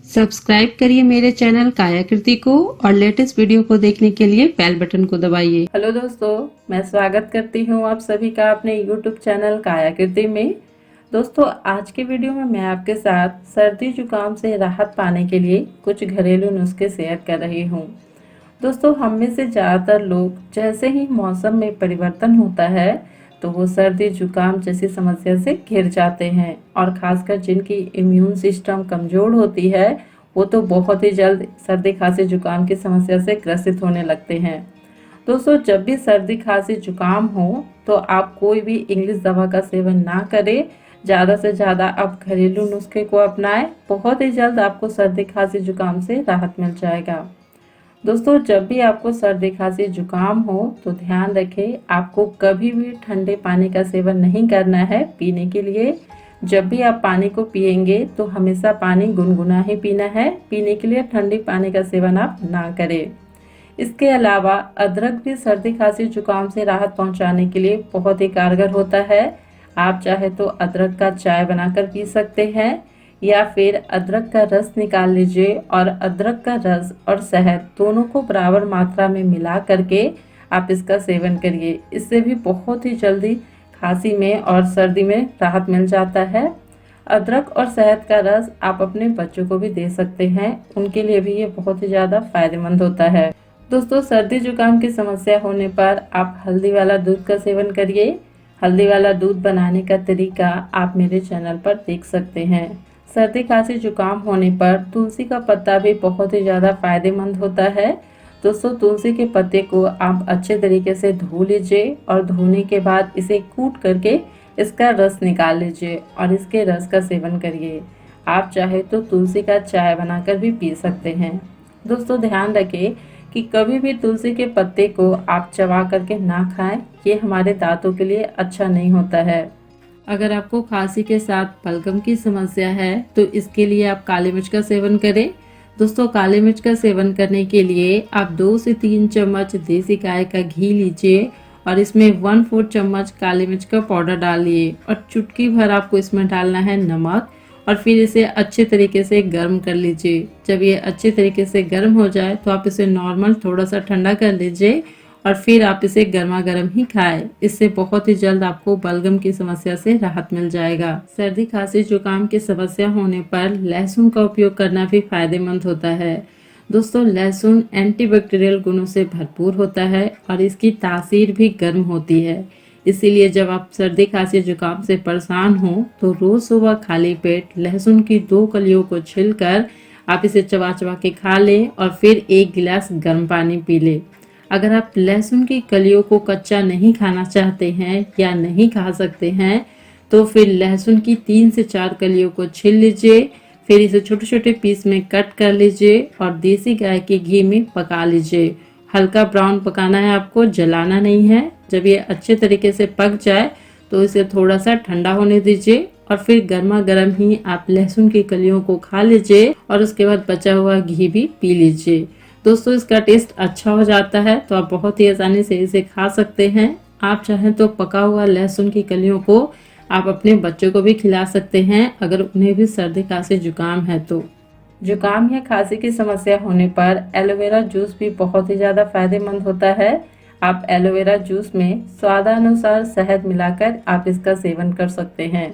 Subscribe करिए मेरे channel कायाकृति को और लेटेस्ट वीडियो को देखने के लिए बेल बटन को दबाइए। हेलो दोस्तों, मैं स्वागत करती हूँ आप सभी का अपने यूट्यूब चैनल कायाकृति में। दोस्तों, आज के वीडियो में मैं आपके साथ सर्दी जुकाम से राहत पाने के लिए कुछ घरेलू नुस्खे शेयर कर रही हूँ। दोस्तों, हम में से ज़्यादातर लोग जैसे ही मौसम में परिवर्तन होता है तो वो सर्दी जुकाम जैसी समस्या से घिर जाते हैं, और ख़ासकर जिनकी इम्यून सिस्टम कमज़ोर होती है वो तो बहुत ही जल्द सर्दी खांसी जुकाम की समस्या से ग्रसित होने लगते हैं। दोस्तों, जब भी सर्दी खांसी जुकाम हो तो आप कोई भी इंग्लिश दवा का सेवन ना करें। ज़्यादा से ज़्यादा आप घरेलू नुस्खे को अपनाएं। बहुत ही जल्द आपको सर्दी खांसी जुकाम से राहत मिल जाएगा। दोस्तों, जब भी आपको सर्दी खांसी जुकाम हो तो ध्यान रखें, आपको कभी भी ठंडे पानी का सेवन नहीं करना है पीने के लिए। जब भी आप पानी को पिएंगे तो हमेशा पानी गुनगुना ही पीना है। पीने के लिए ठंडे पानी का सेवन आप ना करें। इसके अलावा अदरक भी सर्दी खांसी जुकाम से राहत पहुंचाने के लिए बहुत ही कारगर होता है। आप चाहे तो अदरक का चाय बनाकर पी सकते हैं, या फिर अदरक का रस निकाल लीजिए और अदरक का रस और शहद दोनों को बराबर मात्रा में मिला करके आप इसका सेवन करिए। इससे भी बहुत ही जल्दी खांसी में और सर्दी में राहत मिल जाता है। अदरक और शहद का रस आप अपने बच्चों को भी दे सकते हैं, उनके लिए भी ये बहुत ही ज़्यादा फायदेमंद होता है। दोस्तों, सर्दी जुकाम की समस्या होने पर आप हल्दी वाला दूध का सेवन करिए। हल्दी वाला दूध बनाने का तरीका आप मेरे चैनल पर देख सकते हैं। सर्दी खांसी जुकाम होने पर तुलसी का पत्ता भी बहुत ही ज़्यादा फायदेमंद होता है। दोस्तों, तुलसी के पत्ते को आप अच्छे तरीके से धो लीजिए और धोने के बाद इसे कूट करके इसका रस निकाल लीजिए और इसके रस का सेवन करिए। आप चाहे तो तुलसी का चाय बनाकर भी पी सकते हैं। दोस्तों, ध्यान रखें कि कभी भी तुलसी के पत्ते को आप चबा करके ना खाएं, ये हमारे दांतों के लिए अच्छा नहीं होता है। अगर आपको खांसी के साथ बलगम की समस्या है तो इसके लिए आप काली मिर्च का सेवन करें। दोस्तों, काली मिर्च का सेवन करने के लिए आप 2 से 3 चम्मच देसी गाय का घी लीजिए और इसमें 1/4 चम्मच काली मिर्च का पाउडर डालिए और चुटकी भर आपको इसमें डालना है नमक, और फिर इसे अच्छे तरीके से गर्म कर लीजिए। जब ये अच्छे तरीके से गर्म हो जाए तो आप इसे नॉर्मल थोड़ा सा ठंडा कर लीजिए और फिर आप इसे गर्मा गर्म ही खाएं। इससे बहुत ही जल्द आपको बलगम की समस्या से राहत मिल जाएगा। सर्दी खांसी जुकाम की समस्या होने पर लहसुन का उपयोग करना भी फायदेमंद होता है। दोस्तों, लहसुन एंटीबैक्टीरियल गुणों से भरपूर होता है और इसकी तासीर भी गर्म होती है। इसीलिए जब आप सर्दी खांसी जुकाम से परेशान हो तो रोज सुबह खाली पेट लहसुन की 2 कलियों को छिलकर आप इसे चबा चबा के खा लें और फिर 1 गिलास गर्म पानी पी लें। अगर आप लहसुन की कलियों को कच्चा नहीं खाना चाहते हैं या नहीं खा सकते हैं तो फिर लहसुन की 3 से 4 कलियों को छील लीजिए, फिर इसे छोटे छोटे पीस में कट कर लीजिए और देसी गाय के घी में पका लीजिए। हल्का ब्राउन पकाना है, आपको जलाना नहीं है। जब ये अच्छे तरीके से पक जाए तो इसे थोड़ा सा ठंडा होने दीजिए और फिर गर्मा गर्म ही आप लहसुन की कलियों को खा लीजिए और उसके बाद बचा हुआ घी भी पी लीजिए। दोस्तों, इसका टेस्ट अच्छा हो जाता है तो आप बहुत ही आसानी से इसे खा सकते हैं। आप चाहें तो पका हुआ लहसुन की कलियों को आप अपने बच्चों को भी खिला सकते हैं अगर उन्हें भी सर्दी खांसी जुकाम है तो। जुकाम या खांसी की समस्या होने पर एलोवेरा जूस भी बहुत ही ज़्यादा फायदेमंद होता है। आप एलोवेरा जूस में स्वादानुसार शहद मिलाकर आप इसका सेवन कर सकते हैं।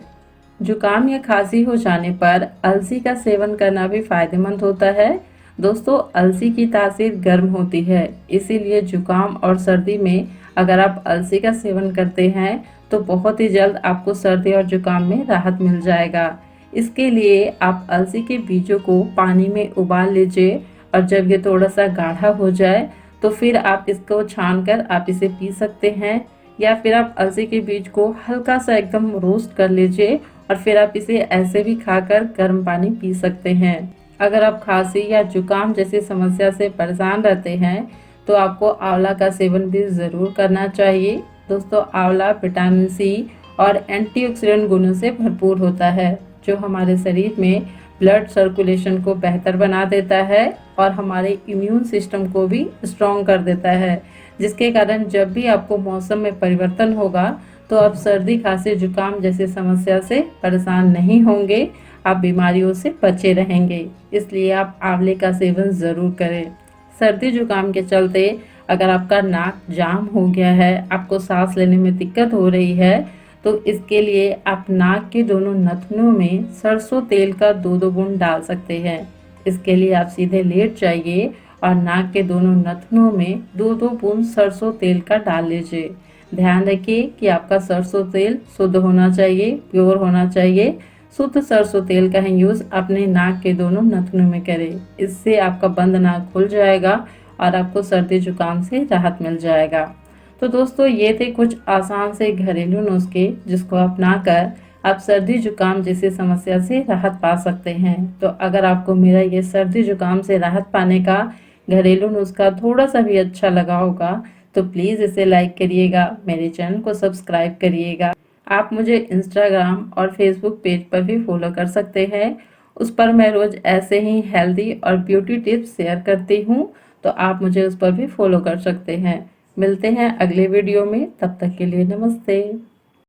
जुकाम या खांसी हो जाने पर अलसी का सेवन करना भी फायदेमंद होता है। दोस्तों, अलसी की तासीर गर्म होती है, इसीलिए जुकाम और सर्दी में अगर आप अलसी का सेवन करते हैं तो बहुत ही जल्द आपको सर्दी और जुकाम में राहत मिल जाएगा। इसके लिए आप अलसी के बीजों को पानी में उबाल लीजिए और जब ये थोड़ा सा गाढ़ा हो जाए तो फिर आप इसको छानकर आप इसे पी सकते हैं, या फिर आप अलसी के बीज को हल्का सा एकदम रोस्ट कर लीजिए और फिर आप इसे ऐसे भी खाकर गर्म पानी पी सकते हैं। अगर आप खांसी या जुकाम जैसी समस्या से परेशान रहते हैं तो आपको आंवला का सेवन भी ज़रूर करना चाहिए। दोस्तों, आंवला विटामिन सी और एंटीऑक्सीडेंट गुणों से भरपूर होता है, जो हमारे शरीर में ब्लड सर्कुलेशन को बेहतर बना देता है और हमारे इम्यून सिस्टम को भी स्ट्रॉन्ग कर देता है, जिसके कारण जब भी आपको मौसम में परिवर्तन होगा तो आप सर्दी खांसी जुकाम जैसी समस्या से परेशान नहीं होंगे, आप बीमारियों से बचे रहेंगे। इसलिए आप आंवले का सेवन ज़रूर करें। सर्दी जुकाम के चलते अगर आपका नाक जाम हो गया है, आपको सांस लेने में दिक्कत हो रही है, तो इसके लिए आप नाक के दोनों नथनों में सरसों तेल का 2-2 बूंद डाल सकते हैं। इसके लिए आप सीधे लेट जाइए और नाक के दोनों नथनों में 2-2 बूंद सरसों तेल का डाल लीजिए। ध्यान रखिए कि आपका सरसों तेल शुद्ध होना चाहिए, प्योर होना चाहिए। शुद्ध सरसों तेल का ही यूज़ अपने नाक के दोनों नथनों में करें। इससे आपका बंद नाक खुल जाएगा और आपको सर्दी जुकाम से राहत मिल जाएगा। तो दोस्तों, ये थे कुछ आसान से घरेलू नुस्खे जिसको अपनाकर आप सर्दी जुकाम जैसी समस्या से राहत पा सकते हैं। तो अगर आपको मेरा ये सर्दी जुकाम से राहत पाने का घरेलू नुस्खा थोड़ा सा भी अच्छा लगा होगा तो प्लीज़ इसे लाइक करिएगा, मेरे चैनल को सब्सक्राइब करिएगा। आप मुझे इंस्टाग्राम और फेसबुक पेज पर भी फॉलो कर सकते हैं। उस पर मैं रोज़ ऐसे ही हेल्दी और ब्यूटी टिप्स शेयर करती हूँ, तो आप मुझे उस पर भी फॉलो कर सकते हैं। मिलते हैं अगले वीडियो में, तब तक के लिए नमस्ते।